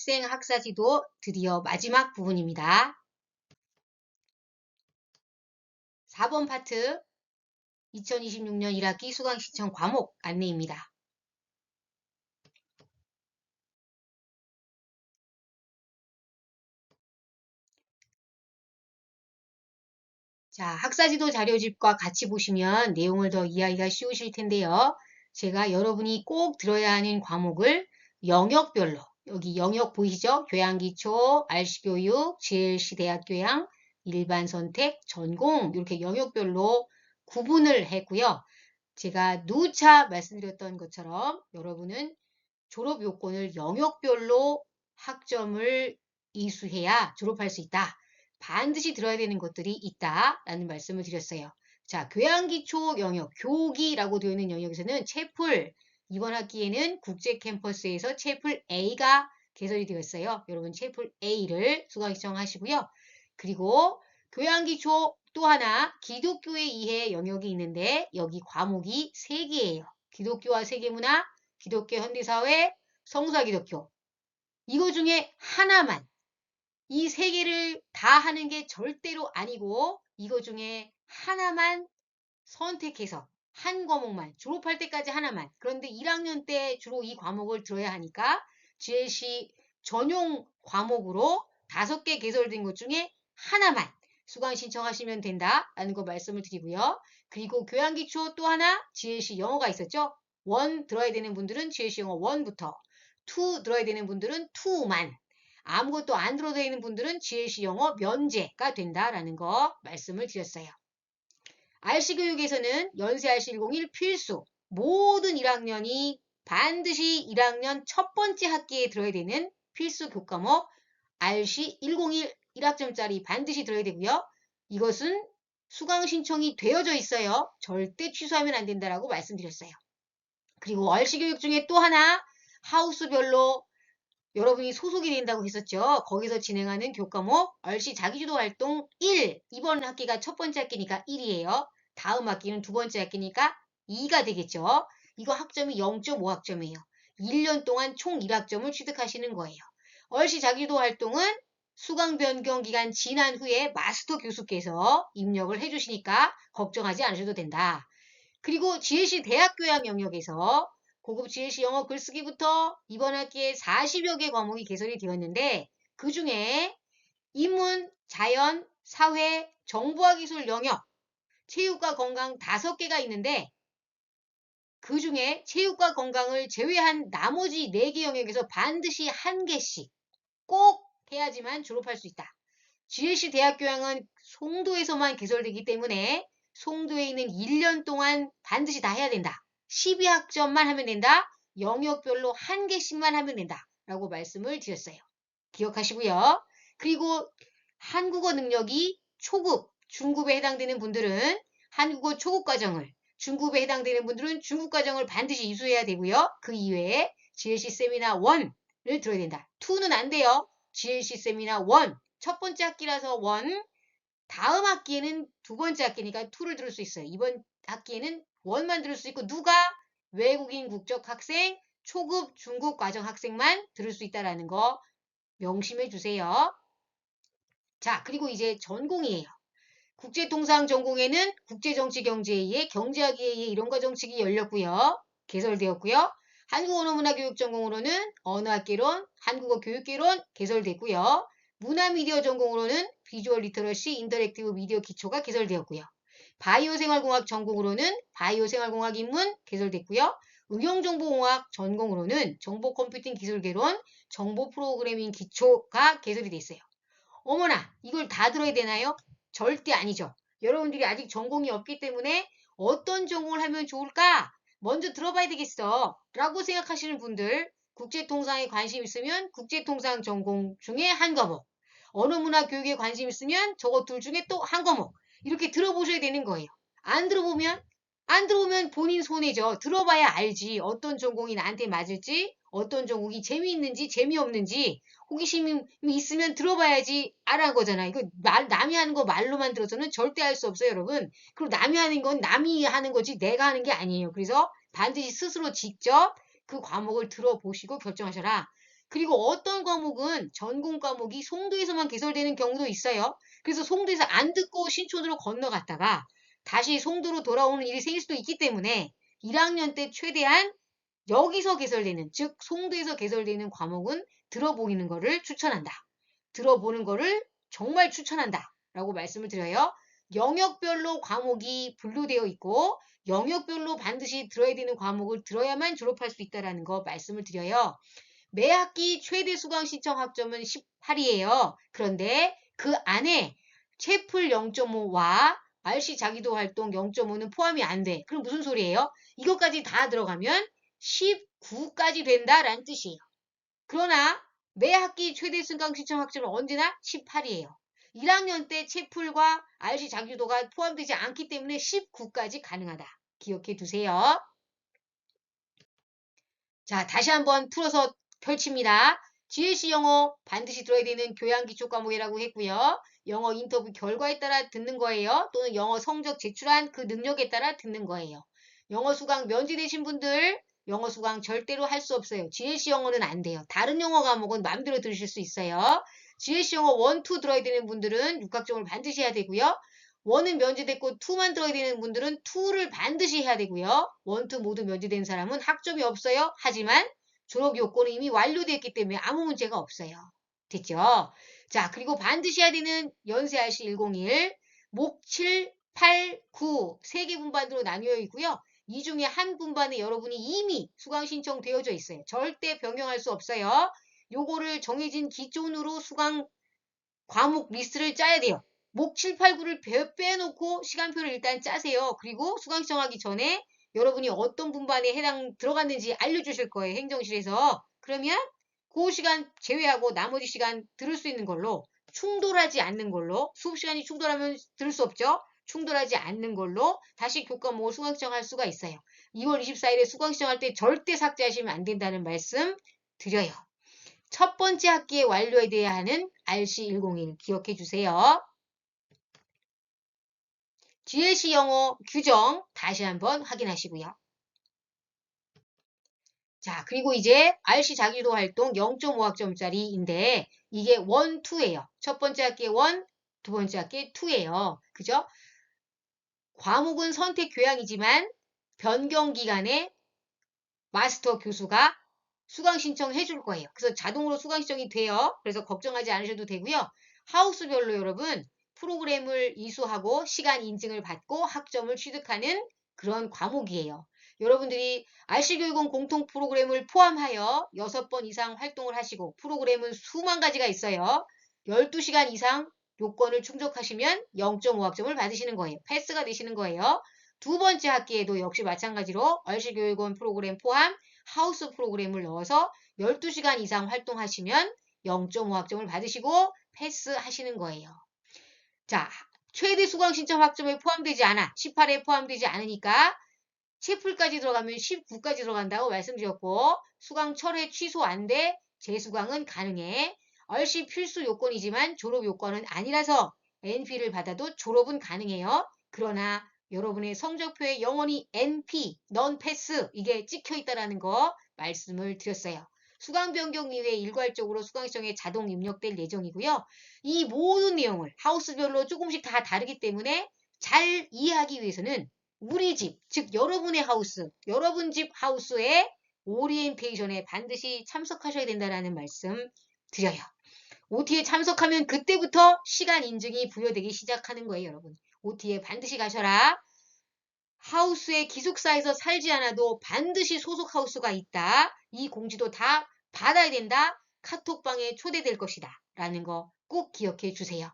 신입생 학사지도 드디어 마지막 부분입니다. 4번 파트 2026년 1학기 수강신청 과목 안내입니다. 자, 학사지도 자료집과 같이 보시면 내용을 더 이해하기가 쉬우실 텐데요. 제가 여러분이 꼭 들어야 하는 과목을 영역별로, 여기 영역 보이시죠? 교양기초, RC교육, GLC 대학교양, 일반선택, 전공 이렇게 영역별로 구분을 했고요. 제가 누차 말씀드렸던 것처럼 여러분은 졸업요건을 영역별로 학점을 이수해야 졸업할 수 있다. 반드시 들어야 되는 것들이 있다라는 말씀을 드렸어요. 자, 교양기초 영역, 교기라고 되어 있는 영역에서는 채플, 이번 학기에는 국제캠퍼스에서 채플 A가 개설이 되어 있어요. 여러분 채플 A를 수강 신청하시고요. 그리고 교양기초 또 하나 기독교에 의해 영역이 있는데 여기 과목이 3개예요. 기독교와 세계문화, 기독교 현대사회, 성서기독교. 이거 중에 하나만, 이 3개를 다 하는 게 절대로 아니고 이거 중에 하나만 선택해서 한 과목만, 졸업할 때까지 하나만. 그런데 1학년 때 주로 이 과목을 들어야 하니까 GLC 전용 과목으로 5개 개설된 것 중에 하나만 수강 신청하시면 된다라는 거 말씀을 드리고요. 그리고 교양기초 또 하나 GLC 영어가 있었죠. 1 들어야 되는 분들은 GLC 영어 1부터 2 들어야 되는 분들은 2만 아무것도 안 들어야 되는 분들은 GLC 영어 면제가 된다라는 거 말씀을 드렸어요. RC교육에서는 연세 RC101 필수 모든 1학년이 반드시 1학년 첫 번째 학기에 들어야 되는 필수 교과목 RC101 1학점짜리 반드시 들어야 되고요. 이것은 수강 신청이 되어져 있어요. 절대 취소하면 안 된다라고 말씀드렸어요. 그리고 RC교육 중에 또 하나 하우스별로 여러분이 소속이 된다고 했었죠. 거기서 진행하는 교과목 RC 자기주도 활동 1. 이번 학기가 첫 번째 학기니까 1이에요. 다음 학기는 두 번째 학기니까 2가 되겠죠. 이거 학점이 0.5학점이에요. 1년 동안 총 1학점을 취득하시는 거예요. RC 자기주도 활동은 수강 변경 기간 지난 후에 마스터 교수께서 입력을 해주시니까 걱정하지 않으셔도 된다. 그리고 GLC 대학교양 영역에서 고급 GLC 영어 글쓰기부터 이번 학기에 40여 개 과목이 개설이 되었는데 그 중에 인문, 자연, 사회, 정보화 기술 영역, 체육과 건강 5개가 있는데 그 중에 체육과 건강을 제외한 나머지 4개 영역에서 반드시 1개씩 꼭 해야지만 졸업할 수 있다. GLC 대학교양은 송도에서만 개설되기 때문에 송도에 있는 1년 동안 반드시 다 해야 된다. 12학점만 하면 된다. 영역별로 1개씩만 하면 된다. 라고 말씀을 드렸어요. 기억하시고요. 그리고 한국어 능력이 초급, 중급에 해당되는 분들은 한국어 초급 과정을, 중급에 해당되는 분들은 중급 과정을 반드시 이수해야 되고요. 그 이외에 GLC 세미나 1을 들어야 된다. 2는 안 돼요. GLC 세미나 1, 첫 번째 학기라서 1, 다음 학기에는 두 번째 학기니까 2를 들을 수 있어요. 이번 학기에는 1만 들을 수 있고 누가? 외국인 국적 학생, 초급, 중급 과정 학생만 들을 수 있다는 거 명심해 주세요. 자, 그리고 이제 전공이에요. 국제통상 전공에는 국제정치경제에 경제학에 의해 이론과 정책이 열렸고요. 개설되었고요. 한국언어문화교육 전공으로는 언어학개론, 한국어 교육개론 개설됐고요. 문화미디어 전공으로는 비주얼 리터러시, 인터랙티브 미디어 기초가 개설되었고요. 바이오생활공학 전공으로는 바이오생활공학 입문 개설됐고요. 응용정보공학 전공으로는 정보컴퓨팅 기술개론, 정보프로그래밍 기초가 개설이 됐어요. 어머나, 이걸 다 들어야 되나요? 절대 아니죠. 여러분들이 아직 전공이 없기 때문에 어떤 전공을 하면 좋을까? 먼저 들어봐야 되겠어. 라고 생각하시는 분들, 국제통상에 관심 있으면 국제통상 전공 중에 한 과목, 언어문화 교육에 관심 있으면 저거 둘 중에 또 한 과목, 이렇게 들어보셔야 되는 거예요. 안 들어보면 본인 손해죠. 들어봐야 알지. 어떤 전공이 나한테 맞을지, 어떤 전공이 재미있는지, 재미없는지, 호기심이 있으면 들어봐야지 알아는 거잖아. 이거 남이 하는 거 말로만 들어서는 절대 알 수 없어요, 여러분. 그리고 남이 하는 건 남이 하는 거지 내가 하는 게 아니에요. 그래서 반드시 스스로 직접 그 과목을 들어보시고 결정하셔라. 그리고 어떤 과목은 전공 과목이 송도에서만 개설되는 경우도 있어요. 그래서 송도에서 안 듣고 신촌으로 건너갔다가 다시 송도로 돌아오는 일이 생길 수도 있기 때문에 1학년 때 최대한 여기서 개설되는, 즉 송도에서 개설되는 과목은 들어보는 거를 추천한다. 들어보는 거를 정말 추천한다. 라고 말씀을 드려요. 영역별로 과목이 분류되어 있고 영역별로 반드시 들어야 되는 과목을 들어야만 졸업할 수 있다는 거 말씀을 드려요. 매 학기 최대 수강 신청 학점은 18이에요. 그런데 그 안에 채플 0.5와 RC 자기도 활동 0.5는 포함이 안 돼. 그럼 무슨 소리예요? 이것까지 다 들어가면 19까지 된다라는 뜻이에요. 그러나 매 학기 최대 수강 신청 학점은 언제나 18이에요. 1학년 때 채플과 RC 자기도가 포함되지 않기 때문에 19까지 가능하다. 기억해 두세요. 자, 다시 한번 풀어서 펼칩니다. GLC 영어 반드시 들어야 되는 교양 기초 과목이라고 했고요. 영어 인터뷰 결과에 따라 듣는 거예요. 또는 영어 성적 제출한 그 능력에 따라 듣는 거예요. 영어 수강 면제되신 분들 영어 수강 절대로 할 수 없어요. GLC 영어는 안 돼요. 다른 영어 과목은 마음대로 들으실 수 있어요. GLC 영어 1, 2 들어야 되는 분들은 육각점을 반드시 해야 되고요. 1은 면제됐고 2만 들어야 되는 분들은 2를 반드시 해야 되고요. 1, 2 모두 면제된 사람은 학점이 없어요. 하지만 졸업 요건은 이미 완료되었기 때문에 아무 문제가 없어요. 됐죠? 자, 그리고 반드시 해야 되는 연세 RC 101, 목 7, 8, 9 세 개 분반으로 나뉘어 있고요. 이 중에 한 분반에 여러분이 이미 수강 신청 되어져 있어요. 절대 변경할 수 없어요. 요거를 정해진 기존으로 수강 과목 리스트를 짜야 돼요. 목 7, 8, 9를 빼놓고 시간표를 일단 짜세요. 그리고 수강 신청하기 전에 여러분이 어떤 분반에 들어갔는지 알려주실 거예요. 행정실에서. 그러면 그 시간 제외하고 나머지 시간 들을 수 있는 걸로 충돌하지 않는 걸로 수업 시간이 충돌하면 들을 수 없죠. 충돌하지 않는 걸로 다시 교과목을 수강 신청할 수가 있어요. 2월 24일에 수강 신청할 때 절대 삭제하시면 안 된다는 말씀 드려요. 첫 번째 학기에 완료해야 하는 RC101 기억해 주세요. GLC 영어 규정 다시 한번 확인하시고요. 자, 그리고 이제 RC 자기도 활동 0.5학점짜리인데 이게 1, 2예요. 첫 번째 학기에 1, 두 번째 학기에 2예요. 그죠? 과목은 선택 교양이지만 변경 기간에 마스터 교수가 수강 신청해 줄 거예요. 그래서 자동으로 수강 신청이 돼요. 그래서 걱정하지 않으셔도 되고요. 하우스별로 여러분 프로그램을 이수하고 시간 인증을 받고 학점을 취득하는 그런 과목이에요. 여러분들이 RC교육원 공통 프로그램을 포함하여 6번 이상 활동을 하시고 프로그램은 수만 가지가 있어요. 12시간 이상 요건을 충족하시면 0.5학점을 받으시는 거예요. 패스가 되시는 거예요. 두 번째 학기에도 역시 마찬가지로 RC교육원 프로그램 포함 하우스 프로그램을 넣어서 12시간 이상 활동하시면 0.5학점을 받으시고 패스하시는 거예요. 자, 최대 수강 신청 학점에 포함되지 않아. 18에 포함되지 않으니까 채플까지 들어가면 19까지 들어간다고 말씀드렸고 수강 철회 취소 안 돼. 재수강은 가능해. RC 필수 요건이지만 졸업 요건은 아니라서 NP를 받아도 졸업은 가능해요. 그러나 여러분의 성적표에 영원히 NP, non-pass 이게 찍혀 있다는 거 말씀을 드렸어요. 수강 변경 이후에 일괄적으로 수강 신청에 자동 입력될 예정이고요. 이 모든 내용을 하우스별로 조금씩 다 다르기 때문에 잘 이해하기 위해서는 우리 집, 즉 여러분의 하우스, 여러분 집 하우스의 오리엔테이션에 반드시 참석하셔야 된다는 말씀 드려요. OT에 참석하면 그때부터 시간 인증이 부여되기 시작하는 거예요, 여러분. OT에 반드시 가셔라. 하우스의 기숙사에서 살지 않아도 반드시 소속 하우스가 있다. 이 공지도 다 받아야 된다. 카톡방에 초대될 것이다. 라는 거 꼭 기억해 주세요.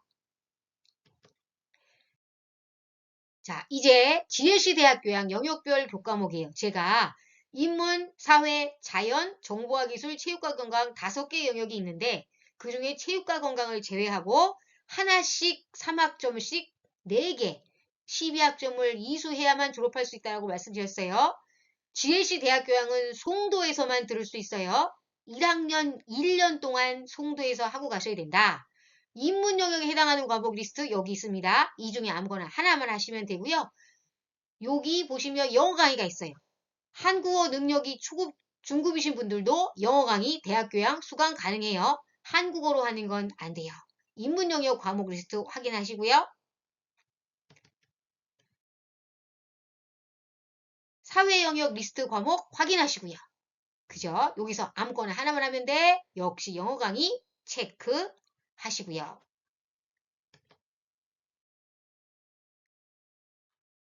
자, 이제 GLC 대학 교양 영역별 교과목이에요. 제가 인문, 사회, 자연, 정보화 기술, 체육과 건강 5개 영역이 있는데 그 중에 체육과 건강을 제외하고 하나씩 3학점씩 4개 12학점을 이수해야만 졸업할 수 있다고 말씀드렸어요. GLC 대학 교양은 송도에서만 들을 수 있어요. 1학년 1년 동안 송도에서 하고 가셔야 된다. 인문 영역에 해당하는 과목 리스트 여기 있습니다. 이 중에 아무거나 하나만 하시면 되고요. 여기 보시면 영어 강의가 있어요. 한국어 능력이 중급이신 분들도 영어 강의, 대학 교양 수강 가능해요. 한국어로 하는 건 안 돼요. 인문 영역 과목 리스트 확인하시고요. 사회 영역 리스트 과목 확인하시고요. 그죠? 여기서 아무거나 하나만 하면 돼. 역시 영어 강의 체크하시고요.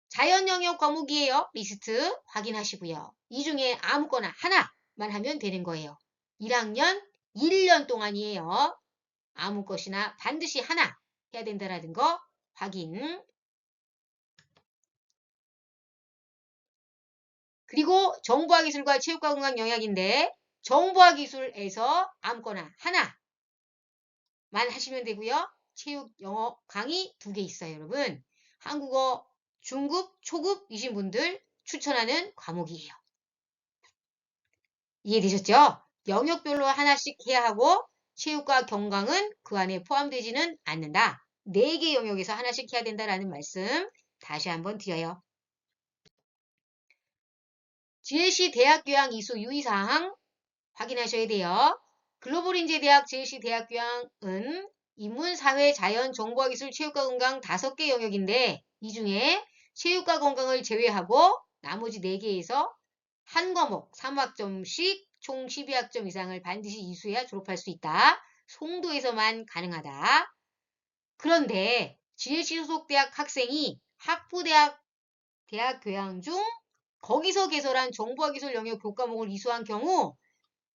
자연 영역 과목이에요. 리스트 확인하시고요. 이 중에 아무거나 하나만 하면 되는 거예요. 1학년 1년 동안이에요. 아무 것이나 반드시 하나 해야 된다는 거 확인. 그리고 정보화기술과 체육과 건강 영역인데 정보화기술에서 아무거나 하나만 하시면 되고요. 체육, 영어 강의 2개 있어요, 여러분. 한국어 중급, 초급이신 분들 추천하는 과목이에요. 이해되셨죠? 영역별로 하나씩 해야 하고 체육과 경강은 그 안에 포함되지는 않는다. 4개 영역에서 하나씩 해야 된다라는 말씀 다시 한번 드려요. GLC 대학교양 이수 유의사항 확인하셔야 돼요. 글로벌인재대학 GLC 대학교양은 인문, 사회, 자연, 정보화, 기술, 체육과 건강 5개 영역인데 이 중에 체육과 건강을 제외하고 나머지 4개에서 한 과목 3학점씩 총 12학점 이상을 반드시 이수해야 졸업할 수 있다. 송도에서만 가능하다. 그런데 GLC 소속 대학 학생이 학부대학 대학 교양 중 거기서 개설한 정보화 기술 영역 교과목을 이수한 경우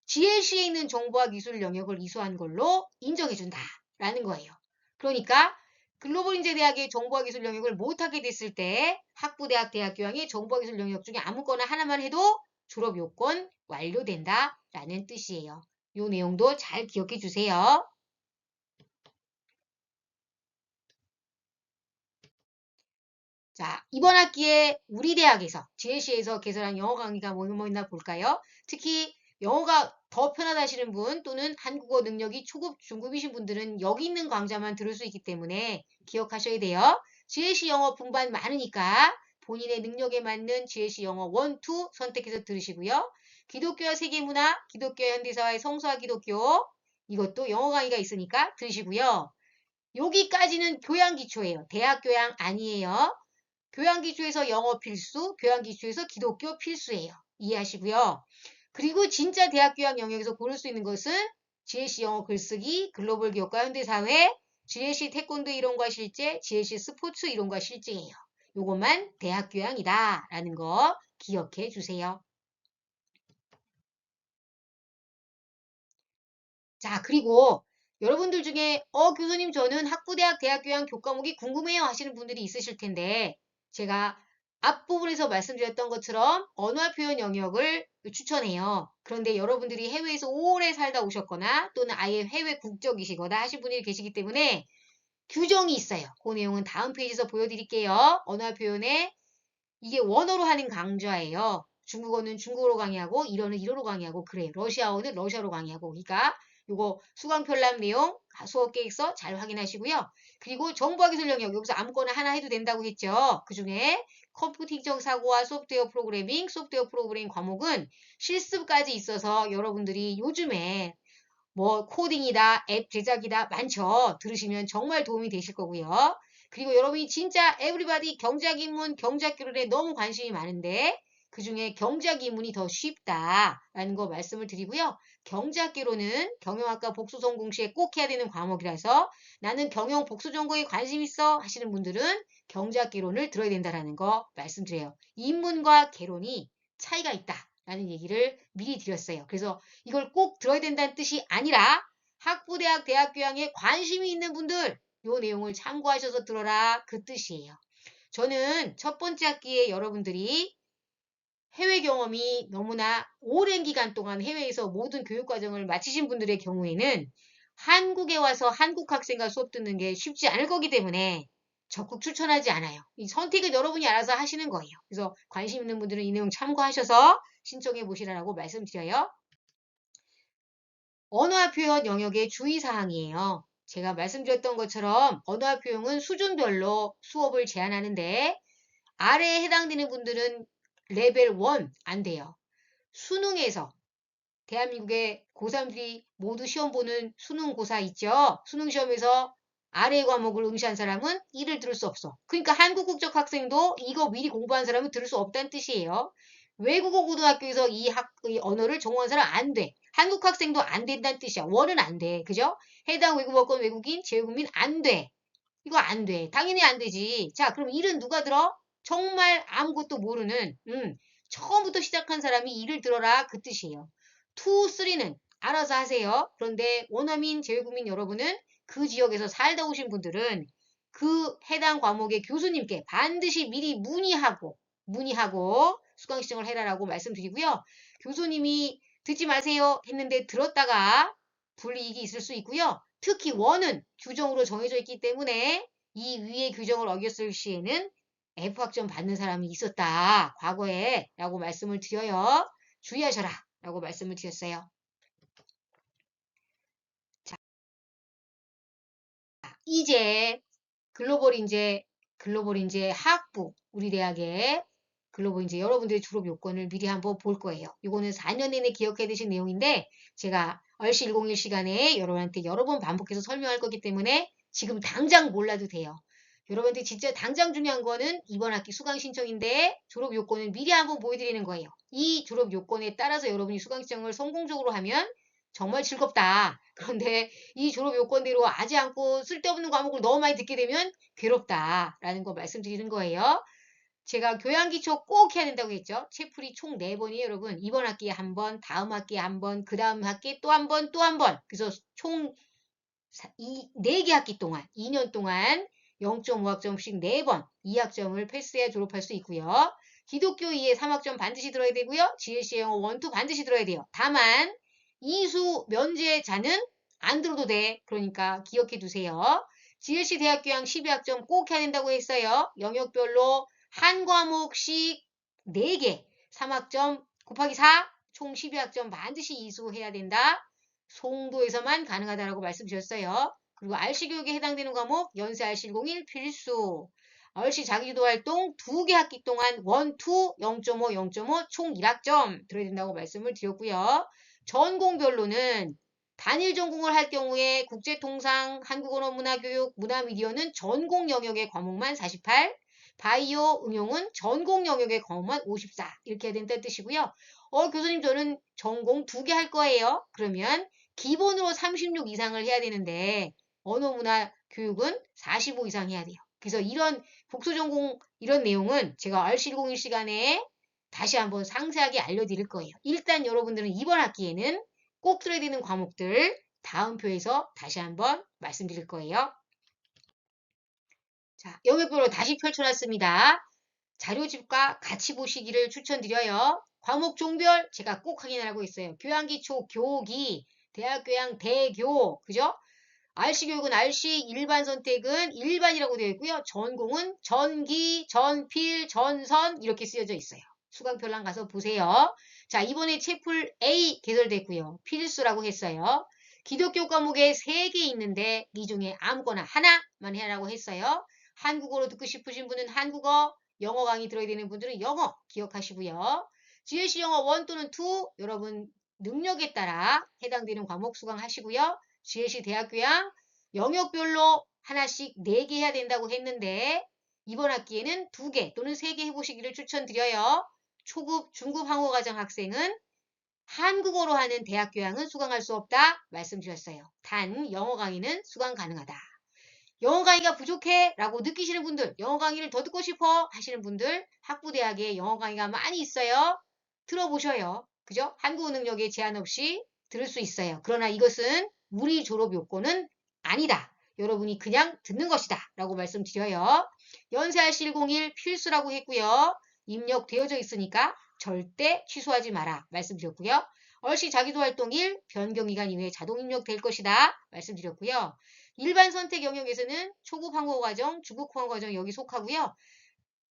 GLC에 있는 정보화 기술 영역을 이수한 걸로 인정해준다라는 거예요. 그러니까 글로벌인재대학의 정보화 기술 영역을 못하게 됐을 때 학부대학 대학 교양의 정보화 기술 영역 중에 아무거나 하나만 해도 졸업 요건 완료된다라는 뜻이에요. 이 내용도 잘 기억해 주세요. 자, 이번 학기에 우리 대학에서 GLC에서 개설한 영어 강의가 뭐 있나 볼까요? 특히 영어가 더 편하다 하시는 분 또는 한국어 능력이 초급, 중급이신 분들은 여기 있는 강좌만 들을 수 있기 때문에 기억하셔야 돼요. GLC 영어 분반 많으니까 본인의 능력에 맞는 GLC 영어 1, 2 선택해서 들으시고요. 기독교와 세계문화, 기독교와 현대사와의 성서와 기독교 이것도 영어 강의가 있으니까 들으시고요. 여기까지는 교양 기초예요. 대학 교양 아니에요. 교양 기초에서 영어 필수, 교양 기초에서 기독교 필수예요. 이해하시고요. 그리고 진짜 대학 교양 영역에서 고를 수 있는 것은 GLC 영어 글쓰기, 글로벌 기업과 현대사회, GLC 태권도 이론과 실제, GLC 스포츠 이론과 실제예요. 요것만 대학 교양이다 라는 거 기억해 주세요. 자, 그리고 여러분들 중에 교수님 저는 학부대학 대학교양 교과목이 궁금해요 하시는 분들이 있으실 텐데 제가 앞부분에서 말씀드렸던 것처럼 언어와 표현 영역을 추천해요. 그런데 여러분들이 해외에서 오래 살다 오셨거나 또는 아예 해외 국적이시거나 하신 분이 계시기 때문에 규정이 있어요. 그 내용은 다음 페이지에서 보여드릴게요. 언어와 표현에 이게 원어로 하는 강좌예요. 중국어는 중국어로 강의하고 일어는 일어로 강의하고 그래요. 러시아어는 러시아로 강의하고 그러니까 요거 수강편람 내용 수업 계획서 잘 확인하시고요. 그리고 정보화 기술 영역 여기서 아무거나 하나 해도 된다고 했죠. 그중에 컴퓨팅적 사고와 소프트웨어 프로그래밍 과목은 실습까지 있어서 여러분들이 요즘에 뭐 코딩이다, 앱 제작이다 많죠. 들으시면 정말 도움이 되실 거고요. 그리고 여러분이 진짜 에브리바디 경작인문, 경작교론에 너무 관심이 많은데 그중에 경작인문이 더 쉽다라는 거 말씀을 드리고요. 경작교론은 경영학과 복수전 공시에 꼭 해야 되는 과목이라서 나는 경영 복수전공에 관심 있어 하시는 분들은 경작개론을 들어야 된다는 거 말씀드려요. 인문과 개론이 차이가 있다. 라는 얘기를 미리 드렸어요. 그래서 이걸 꼭 들어야 된다는 뜻이 아니라 학부대학 대학교양에 관심이 있는 분들 요 내용을 참고하셔서 들어라 그 뜻이에요. 저는 첫 번째 학기에 여러분들이 해외 경험이 너무나 오랜 기간 동안 해외에서 모든 교육과정을 마치신 분들의 경우에는 한국에 와서 한국 학생과 수업 듣는 게 쉽지 않을 거기 때문에 적극 추천하지 않아요. 이 선택은 여러분이 알아서 하시는 거예요. 그래서 관심 있는 분들은 이 내용 참고하셔서 신청해 보시라고 말씀드려요. 언어와 표현 영역의 주의사항이에요. 제가 말씀드렸던 것처럼 언어와 표현은 수준별로 수업을 제한하는데 아래에 해당되는 분들은 레벨 1 안 돼요. 수능에서 대한민국의 고3들이 모두 시험 보는 수능고사 있죠? 수능시험에서 아래 과목을 응시한 사람은 이를 들을 수 없어. 그러니까 한국 국적 학생도 이거 미리 공부한 사람은 들을 수 없다는 뜻이에요. 외국어 고등학교에서 이 언어를 전공한 사람 안 돼. 한국 학생도 안 된다는 뜻이야. 원은 안 돼. 그죠? 해당 외국어권 외국인, 재외국민 안 돼. 이거 안 돼. 당연히 안 되지. 자, 그럼 일은 누가 들어? 정말 아무것도 모르는, 처음부터 시작한 사람이 일을 들어라. 그 뜻이에요. 2, 3는 알아서 하세요. 그런데 원어민, 재외국민 여러분은 그 지역에서 살다 오신 분들은 그 해당 과목의 교수님께 반드시 미리 문의하고 수강 신청을 해라라고 말씀드리고요. 교수님이 듣지 마세요 했는데 들었다가 불이익이 있을 수 있고요. 특히 원은 규정으로 정해져 있기 때문에 이 위의 규정을 어겼을 시에는 F학점 받는 사람이 있었다. 과거에 라고 말씀을 드려요. 주의하셔라 라고 말씀을 드렸어요. 자, 이제 글로벌 인재 학부 우리 대학의 글로벌 인재 여러분들의 졸업 요건을 미리 한번 볼 거예요. 이거는 4년 내내 기억해야 되신 내용인데 제가 얼시 101 시간에 여러분한테 여러 번 반복해서 설명할 거기 때문에 지금 당장 몰라도 돼요. 여러분들 진짜 당장 중요한 거는 이번 학기 수강 신청인데 졸업 요건을 미리 한번 보여드리는 거예요. 이 졸업 요건에 따라서 여러분이 수강 신청을 성공적으로 하면 정말 즐겁다. 그런데 이 졸업 요건대로 하지 않고 쓸데없는 과목을 너무 많이 듣게 되면 괴롭다라는 거 말씀드리는 거예요. 제가 교양기초 꼭 해야 된다고 했죠. 채플이 총 4번이에요, 여러분. 이번 학기에 한 번, 다음 학기에 한 번, 그 다음 학기에 또 한 번, 또 한 번. 그래서 총 4개 학기 동안, 2년 동안 0.5학점씩 4번, 2학점을 패스해야 졸업할 수 있고요. 기독교 2에 3학점 반드시 들어야 되고요. GLC 영어 1, 2 반드시 들어야 돼요. 다만 이수 면제자는 안 들어도 돼. 그러니까 기억해 두세요. GLC 대학교양 12학점 꼭 해야 된다고 했어요. 영역별로 한 과목씩 4개, 3학점 곱하기 4, 총 12학점 반드시 이수해야 된다. 송도에서만 가능하다라고 말씀드렸어요. 그리고 RC 교육에 해당되는 과목 연세 RC 101 필수. RC 자기주도 활동 2개 학기 동안 1, 2, 0.5, 0.5 총 1학점 들어야 된다고 말씀을 드렸고요. 전공별로는 단일 전공을 할 경우에 국제통상, 한국언어 문화교육, 문화미디어는 전공 영역의 과목만 48, 바이오 응용은 전공 영역의 과목만 54 이렇게 해야 된다는 뜻이고요. 교수님 저는 전공 2개 할 거예요. 그러면 기본으로 36 이상을 해야 되는데 언어문화교육은 45 이상 해야 돼요. 그래서 이런 복수전공 이런 내용은 제가 RC101 시간에 다시 한번 상세하게 알려드릴 거예요. 일단 여러분들은 이번 학기에는 꼭 들어야 되는 과목들 다음 표에서 다시 한번 말씀드릴 거예요. 자, 영역별로 다시 펼쳐놨습니다. 자료집과 같이 보시기를 추천드려요. 과목 종별 제가 꼭 확인하라고 했어요. 교양기초, 교기, 대학교양, 대교, 그죠? RC 교육은 RC, 일반 선택은 일반이라고 되어 있고요. 전공은 전기, 전필, 전선 이렇게 쓰여져 있어요. 수강별랑 가서 보세요. 자, 이번에 채플 A 개설됐고요. 필수라고 했어요. 기독교 과목에 3개 있는데 이 중에 아무거나 하나만 해라고 했어요. 한국어로 듣고 싶으신 분은 한국어, 영어 강의 들어야 되는 분들은 영어 기억하시고요. GLC 영어 1 또는 2 여러분 능력에 따라 해당되는 과목 수강하시고요. GLC 대학교양 영역별로 하나씩 4개 해야 된다고 했는데 이번 학기에는 2개 또는 3개 해보시기를 추천드려요. 초급, 중급 항호과정 학생은 한국어로 하는 대학교양은 수강할 수 없다 말씀드렸어요. 단 영어 강의는 수강 가능하다. 영어 강의가 부족해 라고 느끼시는 분들, 영어 강의를 더 듣고 싶어 하시는 분들 학부대학에 영어 강의가 많이 있어요. 들어보셔요. 그죠? 한국어 능력에 제한 없이 들을 수 있어요. 그러나 이것은 우리 졸업 요건은 아니다. 여러분이 그냥 듣는 것이다. 라고 말씀드려요. 연세할 101 필수라고 했고요. 입력되어져 있으니까 절대 취소하지 마라. 말씀드렸고요. 얼시 자기도활동 1 변경기간 이후에 자동 입력될 것이다. 말씀드렸고요. 일반 선택 영역에서는 초급 항호과정, 중급 항호과정 여기 속하고요.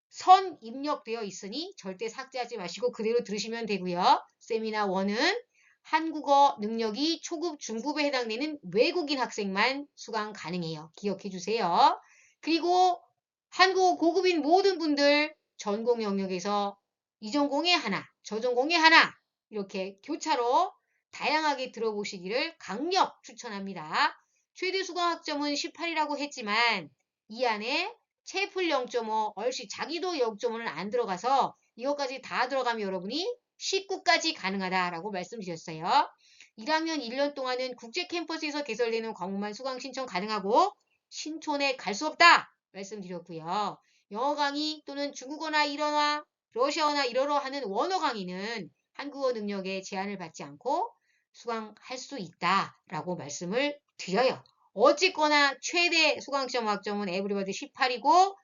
선 입력되어 있으니 절대 삭제하지 마시고 그대로 들으시면 되고요. 세미나 1은 한국어 능력이 초급, 중급에 해당되는 외국인 학생만 수강 가능해요. 기억해 주세요. 그리고 한국어 고급인 모든 분들 전공 영역에서 이 전공에 하나, 저 전공에 하나 이렇게 교차로 다양하게 들어보시기를 강력 추천합니다. 최대 수강 학점은 18이라고 했지만 이 안에 채플 0.5, 얼씨 자기도 0.5는 안 들어가서 이것까지 다 들어가면 여러분이 19까지 가능하다라고 말씀드렸어요. 1학년 1년 동안은 국제 캠퍼스에서 개설되는 과목만 수강 신청 가능하고 신촌에 갈 수 없다 말씀드렸고요. 영어 강의 또는 중국어나 일어나 러시아어나 일어러 하는 원어 강의는 한국어 능력에 제한을 받지 않고 수강할 수 있다라고 말씀을 드려요. 어쨌거나 최대 수강시험 학점은 에브리바디 18이고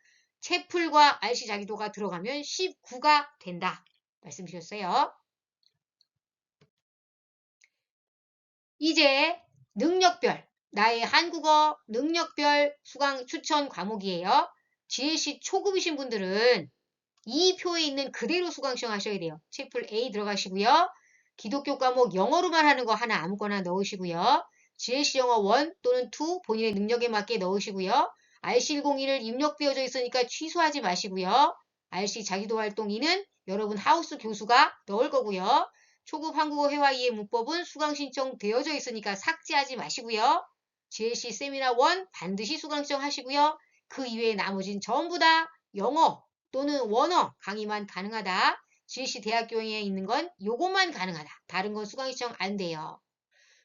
채플과 RC 자기도가 들어가면 19가 된다 말씀드렸어요. 이제 능력별, 나의 한국어 능력별 수강 추천 과목이에요. GLC 초급이신 분들은 이 표에 있는 그대로 수강 신청하셔야 돼요. 채플 A 들어가시고요. 기독교 과목 영어로만 하는 거 하나 아무거나 넣으시고요. GLC 영어 1 또는 2 본인의 능력에 맞게 넣으시고요. RC101을 입력되어져 있으니까 취소하지 마시고요. RC 자기도 활동 2는 여러분 하우스 교수가 넣을 거고요. 초급 한국어 회화 이해 문법은 수강 신청 되어져 있으니까 삭제하지 마시고요. GLC 세미나 1 반드시 수강 신청하시고요. 그 이외에 나머지는 전부 다 영어 또는 원어 강의만 가능하다. GLC 대학교에 있는 건 요것만 가능하다. 다른 건 수강 신청 안 돼요.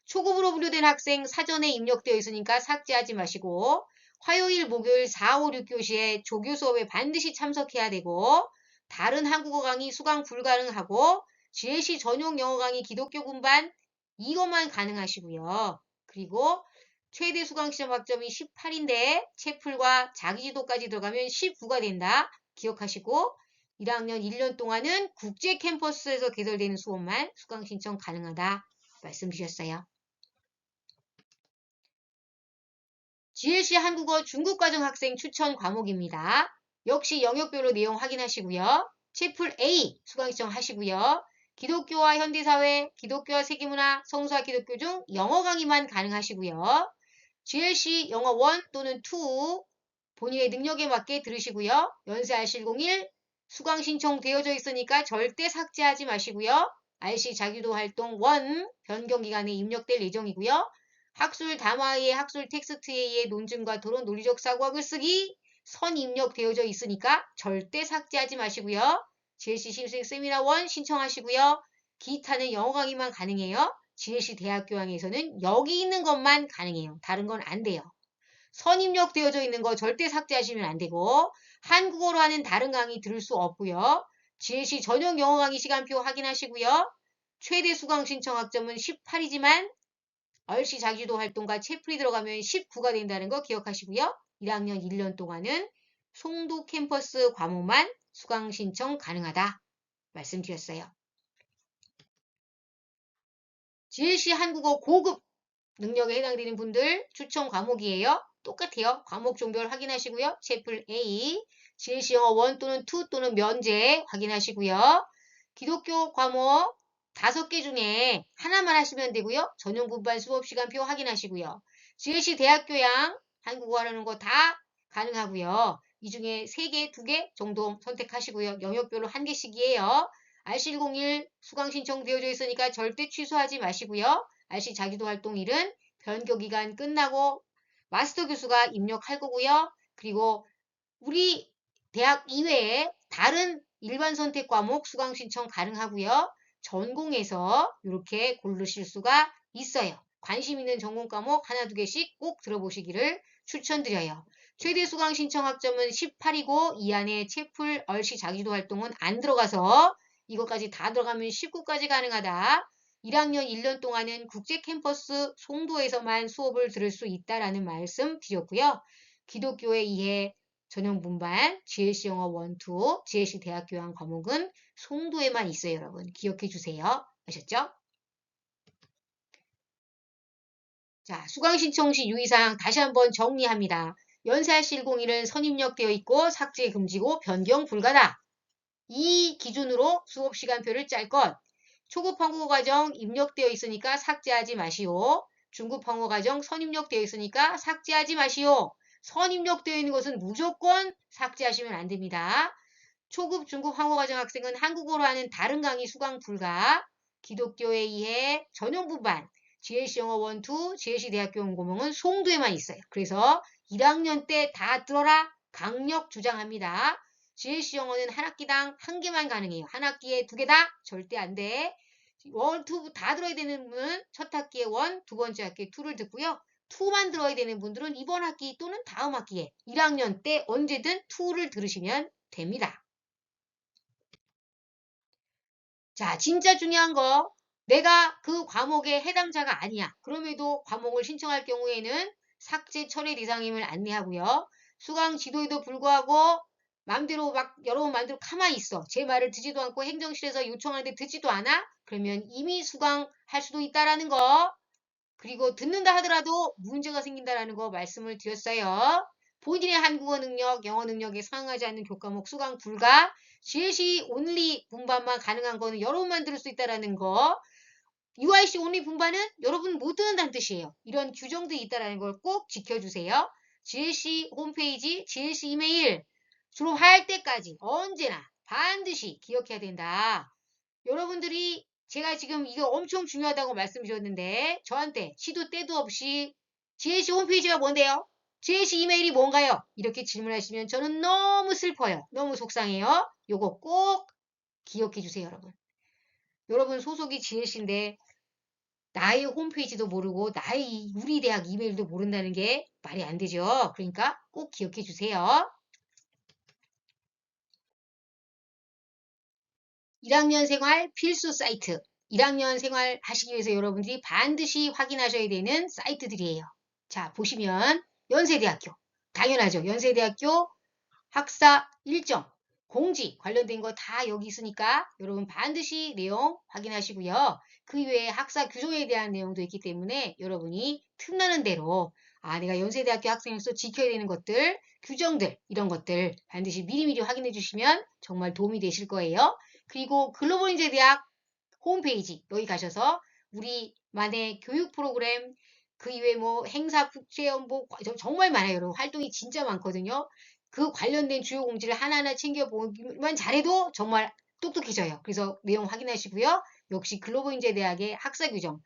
초급으로 분류된 학생 사전에 입력되어 있으니까 삭제하지 마시고 화요일, 목요일 4, 5, 6교시에 조교 수업에 반드시 참석해야 되고 다른 한국어 강의 수강 불가능하고 GLC 전용 영어 강의 기독교 분반 이것만 가능하시고요. 그리고 최대 수강 시험 학점이 18인데 채플과 자기지도까지 들어가면 19가 된다. 기억하시고 1학년 1년 동안은 국제 캠퍼스에서 개설되는 수업만 수강 신청 가능하다 말씀드렸어요. GLC 한국어 중국과정 학생 추천 과목입니다. 역시 영역별로 내용 확인하시고요. 채플 A 수강 신청하시고요. 기독교와 현대사회, 기독교와 세계문화, 성서와 기독교 중 영어 강의만 가능하시고요. GLC 영어 1 또는 2 본인의 능력에 맞게 들으시고요. 연세 RC101 수강 신청 되어져 있으니까 절대 삭제하지 마시고요. RC 자기도 활동 1 변경 기간에 입력될 예정이고요. 학술 담화에 학술 텍스트에 의해 논증과 토론 논리적 사고학을 쓰기 선 입력되어져 있으니까 절대 삭제하지 마시고요. GLC 신입생 세미나 1 신청하시고요. 기타는 영어 강의만 가능해요. GLC 대학교양에서는 여기 있는 것만 가능해요. 다른 건 안 돼요. 선입력되어져 있는 거 절대 삭제하시면 안 되고 한국어로 하는 다른 강의 들을 수 없고요. GLC 전용 영어 강의 시간표 확인하시고요. 최대 수강 신청 학점은 18이지만 얼씨 자기주도 활동과 채플이 들어가면 19가 된다는 거 기억하시고요. 1학년 1년 동안은 송도 캠퍼스 과목만 수강 신청 가능하다 말씀드렸어요. GLC 한국어 고급 능력에 해당되는 분들 추천 과목이에요. 똑같아요. 과목 종별 확인하시고요. 채플 A, GLC 영어 1 또는 2 또는 면제 확인하시고요. 기독교 과목 5개 중에 하나만 하시면 되고요. 전용 분반 수업 시간표 확인하시고요. GLC 대학교양 한국어 하려는 거 다 가능하고요. 이 중에 3개, 2개 정도 선택하시고요. 영역별로 1개씩이에요. RC101 수강 신청 되어져 있으니까 절대 취소하지 마시고요. RC 자기도 활동 일은 변교 기간 끝나고 마스터 교수가 입력할 거고요. 그리고 우리 대학 이외에 다른 일반 선택 과목 수강 신청 가능하고요. 전공에서 이렇게 고르실 수가 있어요. 관심 있는 전공 과목 하나, 2개씩 꼭 들어보시기를 추천드려요. 최대 수강 신청 학점은 18이고 이 안에 채플, 얼씨 자기도 활동은 안 들어가서 이것까지 다 들어가면 19까지 가능하다. 1학년 1년 동안은 국제 캠퍼스 송도에서만 수업을 들을 수 있다라는 말씀 드렸고요. 기독교에 의해 전형 분반, GLC 영어 1, 2, GLC 대학교양 과목은 송도에만 있어요, 여러분. 기억해 주세요. 아셨죠? 자, 수강 신청 시 유의사항 다시 한번 정리합니다. 연세RC 101은 선입력되어 있고 삭제 금지고 변경 불가다. 이 기준으로 수업 시간표를 짤 것. 초급 한국어 과정 입력되어 있으니까 삭제하지 마시오. 중급 한국어 과정 선입력되어 있으니까 삭제하지 마시오. 선입력되어 있는 것은 무조건 삭제하시면 안 됩니다. 초급, 중급 한국어 과정 학생은 한국어로 하는 다른 강의 수강 불가. 기독교에 의해 전용 분반 GLC 영어 1, 2, GLC 대학교 연구봉은 송도에만 있어요. 그래서 1학년 때 다 들어라 강력 주장합니다. GLC 영어는 한 학기당 한 개만 가능해요. 한 학기에 2개 다 절대 안 돼. 1, 2 다 들어야 되는 분은 첫 학기에 1, 두 번째 학기에 2를 듣고요. 2만 들어야 되는 분들은 이번 학기 또는 다음 학기에 1학년 때 언제든 2를 들으시면 됩니다. 자, 진짜 중요한 거. 내가 그 과목의 해당자가 아니야. 그럼에도 과목을 신청할 경우에는 삭제 철회 대상임을 안내하고요. 수강 지도에도 불구하고 마음대로 막 여러분 마음대로 가만히 있어. 제 말을 듣지도 않고 행정실에서 요청하는데 듣지도 않아? 그러면 이미 수강할 수도 있다라는 거. 그리고 듣는다 하더라도 문제가 생긴다라는 거 말씀을 드렸어요. 본인의 한국어 능력, 영어 능력에 상응하지 않는 교과목 수강 불가, GLC 온리 분반만 가능한 거는 여러분만 들을 수 있다라는 거, UIC 온리 분반은 여러분 못 듣는다는 뜻이에요. 이런 규정도 있다라는 걸 꼭 지켜주세요. GLC 홈페이지, GLC 이메일 졸업할 때까지 언제나 반드시 기억해야 된다. 여러분들이 제가 지금 이거 엄청 중요하다고 말씀드렸는데 저한테 시도 때도 없이 GLC 홈페이지가 뭔데요? GLC 이메일이 뭔가요? 이렇게 질문하시면 저는 너무 슬퍼요. 너무 속상해요. 요거 꼭 기억해 주세요, 여러분. 여러분 소속이 GLC인데 나의 홈페이지도 모르고 나의 우리 대학 이메일도 모른다는 게 말이 안 되죠. 그러니까 꼭 기억해 주세요. 1학년 생활 필수 사이트. 1학년 생활 하시기 위해서 여러분들이 반드시 확인하셔야 되는 사이트들이에요. 자, 보시면 연세대학교. 당연하죠. 연세대학교 학사 일정, 공지 관련된 거 다 여기 있으니까 여러분 반드시 내용 확인하시고요. 그 이외에 학사 규정에 대한 내용도 있기 때문에 여러분이 틈나는 대로 내가 연세대학교 학생으로서 지켜야 되는 것들, 규정들 이런 것들 반드시 미리미리 확인해 주시면 정말 도움이 되실 거예요. 그리고 글로벌인재대학 홈페이지 여기 가셔서 우리만의 교육 프로그램 그 이외에 뭐 행사 국제연보 정말 많아요. 여러분 활동이 진짜 많거든요. 그 관련된 주요 공지를 하나하나 챙겨보기만 잘해도 정말 똑똑해져요. 그래서 내용 확인하시고요. 역시 글로벌인재대학의 학사 규정,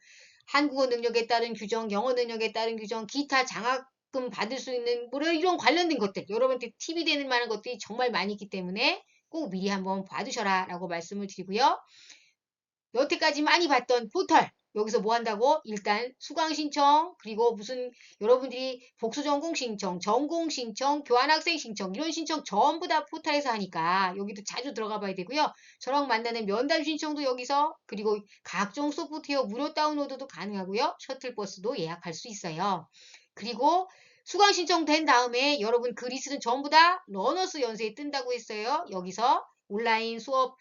한국어 능력에 따른 규정, 영어 능력에 따른 규정, 기타 장학금 받을 수 있는 뭐 이런 관련된 것들 여러분한테 팁이 되는 만한 것들이 정말 많이 있기 때문에 꼭 미리 한번 봐두셔라 라고 말씀을 드리고요. 여태까지 많이 봤던 포털 여기서 뭐 한다고? 일단 수강 신청 그리고 무슨 여러분들이 복수 전공 신청, 전공 신청, 교환학생 신청 이런 신청 전부 다 포털에서 하니까 여기도 자주 들어가 봐야 되고요. 저랑 만나는 면담 신청도 여기서 그리고 각종 소프트웨어 무료 다운로드도 가능하고요. 셔틀버스도 예약할 수 있어요. 그리고 수강 신청된 다음에 여러분 그 리스트는 전부 다 러너스 연세에 뜬다고 했어요. 여기서 온라인 수업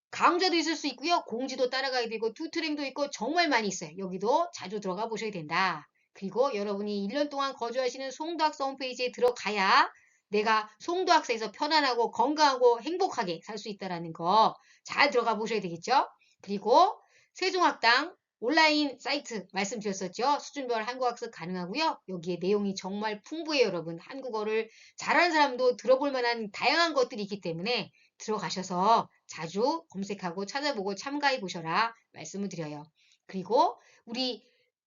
강좌도 있을 수 있고요. 공지도 따라가야 되고 튜터링도 있고 정말 많이 있어요. 여기도 자주 들어가 보셔야 된다. 그리고 여러분이 1년 동안 거주하시는 송도학사 홈페이지에 들어가야 내가 송도학사에서 편안하고 건강하고 행복하게 살 수 있다는 거 잘 들어가 보셔야 되겠죠. 그리고 세종학당 온라인 사이트 말씀드렸었죠. 수준별 한국학습 가능하고요. 여기에 내용이 정말 풍부해요. 여러분 한국어를 잘하는 사람도 들어볼 만한 다양한 것들이 있기 때문에 들어가셔서 자주 검색하고 찾아보고 참가해 보셔라 말씀을 드려요. 그리고 우리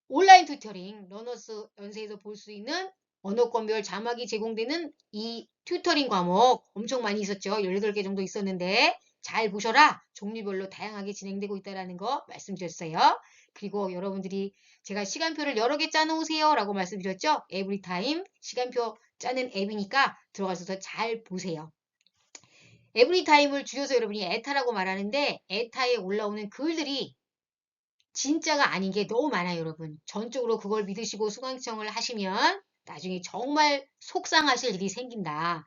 온라인 튜터링 러너스 연세에서 볼 수 있는 언어권별 자막이 제공되는 이 튜터링 과목 엄청 많이 있었죠. 18개 정도 있었는데 잘 보셔라. 종류별로 다양하게 진행되고 있다는 거 말씀드렸어요. 그리고 여러분들이 제가 시간표를 여러 개 짜놓으세요 라고 말씀드렸죠. 에브리타임 시간표 짜는 앱이니까 들어가셔서 잘 보세요. 에브리타임을 줄여서 여러분이 에타라고 말하는데 에타에 올라오는 글들이 진짜가 아닌 게 너무 많아요, 여러분. 전적으로 그걸 믿으시고 수강 신청을 하시면 나중에 정말 속상하실 일이 생긴다.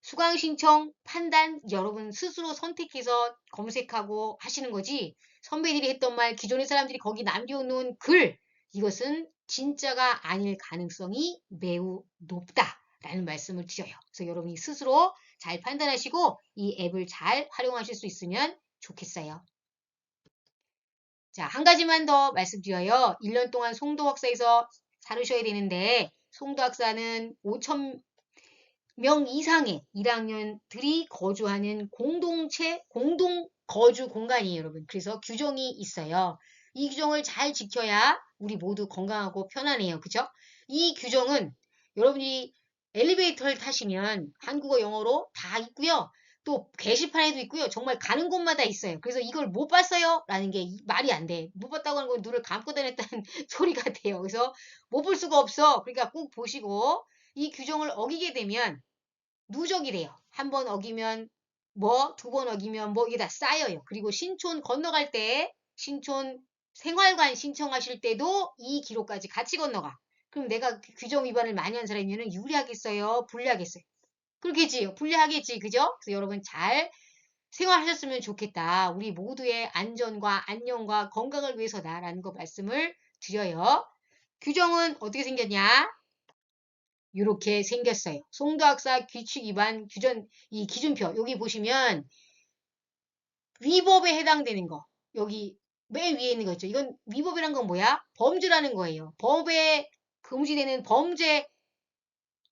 수강 신청 판단 여러분 스스로 선택해서 검색하고 하시는 거지. 선배들이 했던 말, 기존의 사람들이 거기 남겨놓은 글, 이것은 진짜가 아닐 가능성이 매우 높다라는 말씀을 드려요. 그래서 여러분이 스스로 잘 판단하시고 이 앱을 잘 활용하실 수 있으면 좋겠어요. 자, 한 가지만 더 말씀드려요. 1년 동안 송도학사에서 살으셔야 되는데 송도학사는 5,000명 이상의 1학년들이 거주하는 공동체, 공동 거주 공간이에요, 여러분. 그래서 규정이 있어요. 이 규정을 잘 지켜야 우리 모두 건강하고 편안해요. 그죠? 이 규정은 여러분이 엘리베이터를 타시면 한국어, 영어로 다 있고요. 또 게시판에도 있고요. 정말 가는 곳마다 있어요. 그래서 이걸 못 봤어요? 라는 게 말이 안 돼. 못 봤다고 하는 건 눈을 감고 다녔다는 소리가 돼요. 그래서 못 볼 수가 없어. 그러니까 꼭 보시고 이 규정을 어기게 되면 누적이 돼요. 한 번 어기면 뭐, 두 번 어기면 뭐, 이게 다 쌓여요. 그리고 신촌 건너갈 때, 신촌 생활관 신청하실 때도 이 기록까지 같이 건너가. 그럼 내가 규정 위반을 많이 한 사람이면 유리하겠어요? 불리하겠어요? 그렇겠지요. 불리하겠지. 그죠? 그래서 여러분 잘 생활하셨으면 좋겠다. 우리 모두의 안전과 안녕과 건강을 위해서다라는 거 말씀을 드려요. 규정은 어떻게 생겼냐? 이렇게 생겼어요. 송도학사 규칙 위반 규정 이 기준표 여기 보시면 위법에 해당되는 거 여기 맨 위에 있는 거 있죠. 이건 위법이란 건 뭐야? 범죄라는 거예요. 법에 금지되는 범죄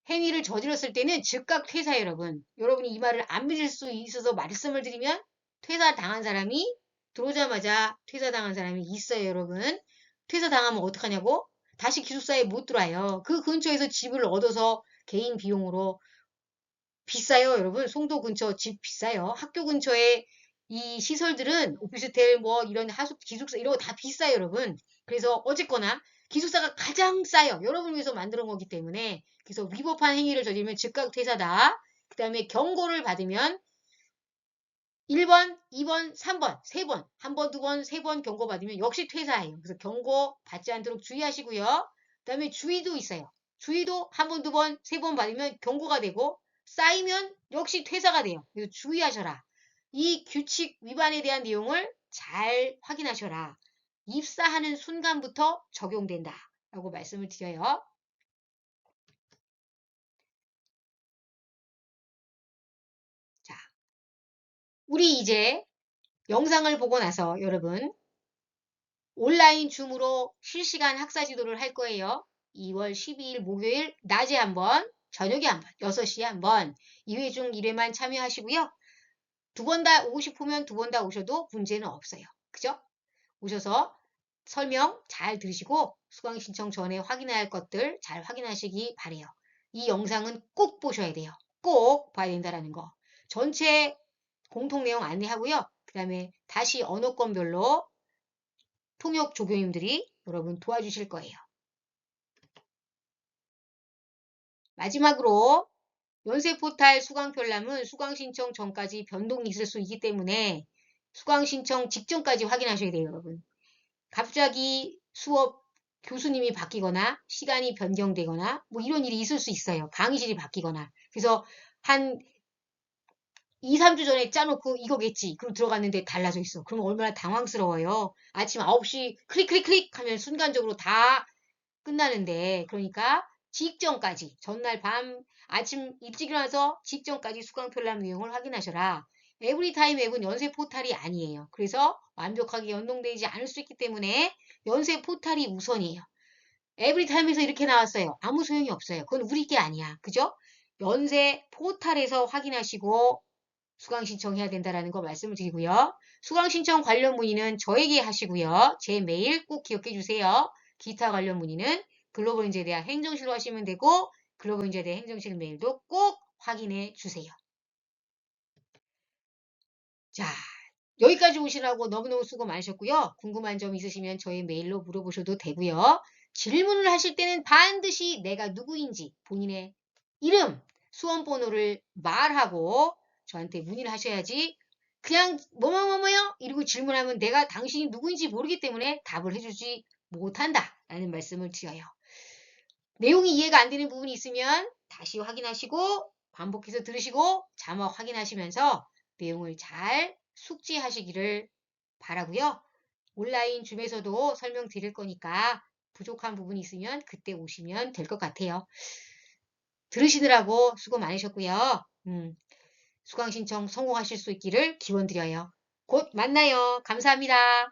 행위를 저질렀을 때는 즉각 퇴사 여러분. 여러분이 이 말을 안 믿을 수 있어서 말씀을 드리면 퇴사 당한 사람이 들어오자마자 퇴사 당한 사람이 있어요 여러분. 퇴사 당하면 어떡하냐고? 다시 기숙사에 못 들어와요. 그 근처에서 집을 얻어서 개인 비용으로 비싸요, 여러분. 송도 근처 집 비싸요. 학교 근처에 이 시설들은 오피스텔 뭐 이런 하숙 기숙사 이런 거 다 비싸요, 여러분. 그래서 어쨌거나 기숙사가 가장 싸요. 여러분을 위해서 만들어 거기 때문에 그래서 위법한 행위를 저지르면 즉각 퇴사다. 그 다음에 경고를 받으면 1번, 2번, 3번, 3번, 한 번, 두 번, 세 번 경고받으면 역시 퇴사예요. 그래서 경고 받지 않도록 주의하시고요. 그 다음에 주의도 있어요. 주의도 한 번, 두 번, 세 번 받으면 경고가 되고 쌓이면 역시 퇴사가 돼요. 그래서 주의하셔라. 이 규칙 위반에 대한 내용을 잘 확인하셔라. 입사하는 순간부터 적용된다. 라고 말씀을 드려요. 자, 우리 이제 영상을 보고 나서 여러분 온라인 줌으로 실시간 학사 지도를 할 거예요. 2월 12일 목요일 낮에 한번, 저녁에 한번, 6시에 한번 2회 중 1회만 참여하시고요. 두 번 다 오고 싶으면 두 번 다 오셔도 문제는 없어요. 그죠? 오셔서 설명 잘 들으시고 수강 신청 전에 확인해야 할 것들 잘 확인하시기 바래요. 이 영상은 꼭 보셔야 돼요. 꼭 봐야 된다라는 거. 전체 공통 내용 안내하고요. 그 다음에 다시 언어권별로 통역 조교님들이 여러분 도와주실 거예요. 마지막으로 연세포탈 수강편람은 수강 신청 전까지 변동이 있을 수 있기 때문에 수강 신청 직전까지 확인하셔야 돼요, 여러분. 갑자기 수업 교수님이 바뀌거나 시간이 변경되거나 뭐 이런 일이 있을 수 있어요. 강의실이 바뀌거나. 그래서 한 2, 3주 전에 짜놓고 이거겠지. 그럼 들어갔는데 달라져 있어. 그럼 얼마나 당황스러워요. 아침 9시 클릭 클릭 클릭 하면 순간적으로 다 끝나는데 그러니까 직전까지 전날 밤 아침 일찍 일어나서 직전까지 수강편람 내용을 확인하셔라. 에브리타임 앱은 연세 포탈이 아니에요. 그래서 완벽하게 연동되지 않을 수 있기 때문에 연세 포탈이 우선이에요. 에브리타임에서 이렇게 나왔어요. 아무 소용이 없어요. 그건 우리 게 아니야. 그죠? 연세 포탈에서 확인하시고 수강 신청해야 된다라는 거 말씀을 드리고요. 수강 신청 관련 문의는 저에게 하시고요. 제 메일 꼭 기억해 주세요. 기타 관련 문의는 글로벌인재대학 행정실로 하시면 되고 글로벌인재대학 행정실 메일도 꼭 확인해 주세요. 자, 여기까지 오시라고 너무너무 수고 많으셨고요. 궁금한 점 있으시면 저희 메일로 물어보셔도 되고요. 질문을 하실 때는 반드시 내가 누구인지 본인의 이름, 수험번호를 말하고 저한테 문의를 하셔야지 그냥 뭐뭐뭐뭐요? 이러고 질문하면 내가 당신이 누구인지 모르기 때문에 답을 해주지 못한다 라는 말씀을 드려요. 내용이 이해가 안 되는 부분이 있으면 다시 확인하시고 반복해서 들으시고 자막 확인하시면서 내용을 잘 숙지하시기를 바라고요. 온라인 줌에서도 설명드릴 거니까 부족한 부분이 있으면 그때 오시면 될 것 같아요. 들으시느라고 수고 많으셨고요. 수강 신청 성공하실 수 있기를 기원드려요. 곧 만나요. 감사합니다.